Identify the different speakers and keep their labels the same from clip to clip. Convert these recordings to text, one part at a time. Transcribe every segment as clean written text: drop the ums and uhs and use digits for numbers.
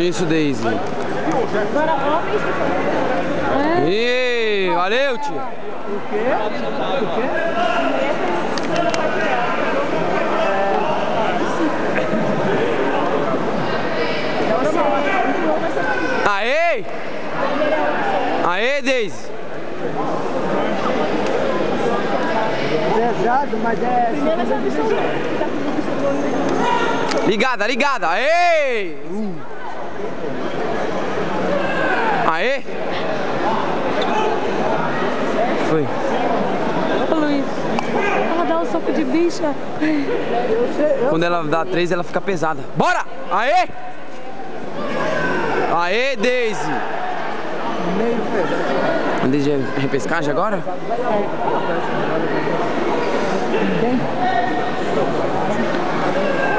Speaker 1: Isso, Daisy. E valeu, tia.
Speaker 2: O quê? O quê?
Speaker 1: Aê! Aê, Daisy!
Speaker 2: Pesado, mas é...
Speaker 1: Ligada, ligada! Aê! Aê! Foi.
Speaker 3: Ô, Luiz, ela dá um soco de bicha.
Speaker 1: Quando ela dá 3, ela fica pesada. Bora! Aê! Aê, Daisy!
Speaker 2: Meio pesado.
Speaker 1: Andei de repescagem agora?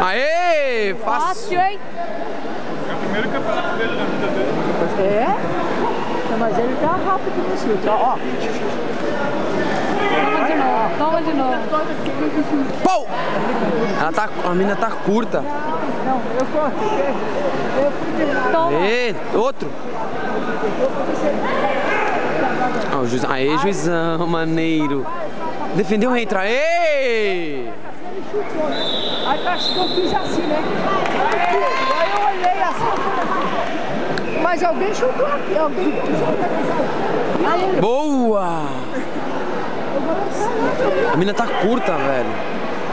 Speaker 1: Aê!
Speaker 3: Fácil, hein?
Speaker 4: É o primeiro campeonato dele na vida dele.
Speaker 2: É? Mas ele tá rápido no chute, ó.
Speaker 3: Toma de novo.
Speaker 1: Pô! Ela tá, a mina tá curta.
Speaker 2: Não, eu corto.
Speaker 3: Toma.
Speaker 1: Aê, outro. Ó, o juiz, aê, juizão, maneiro. Defendeu, entra. Aê!
Speaker 2: Aí acho que eu fiz assim, né? Aí eu olhei assim. Mas alguém chutou aqui, alguém chutou. Aí ele...
Speaker 1: Boa! A mina tá curta, velho.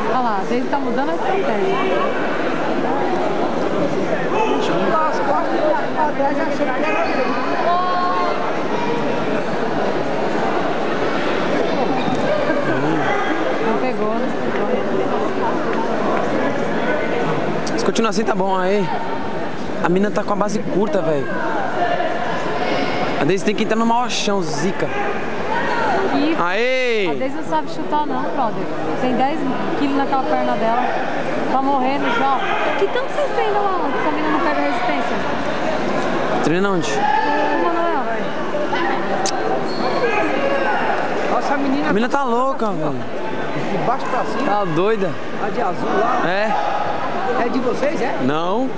Speaker 3: Olha lá, desde que tá mudando a estratégia.
Speaker 2: chutou as costas e atrás achei que era ele.
Speaker 3: Não pegou, não pegou.
Speaker 1: Se continuar assim, tá bom. Aí. A mina tá com a base curta, velho. A Daisy tem que entrar no maior chão, zica.
Speaker 3: E
Speaker 1: Aê!
Speaker 3: a Daisy não sabe chutar não, brother. Tem 10 quilos naquela perna dela. Tá morrendo já. Que tanto vocês treinam lá, que essa mina não pega resistência?
Speaker 1: Treina onde?
Speaker 3: O Manuel.
Speaker 2: Nossa, a menina...
Speaker 1: A mina tá louca, velho.
Speaker 2: De baixo pra cima.
Speaker 1: Tá doida.
Speaker 2: A de azul lá.
Speaker 1: É?
Speaker 2: É de vocês, é?
Speaker 1: Não?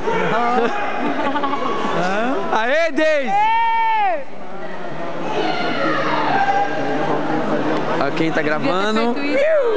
Speaker 1: Aê, Daisy! Ó, quem tá gravando.
Speaker 3: Devia ter feito isso.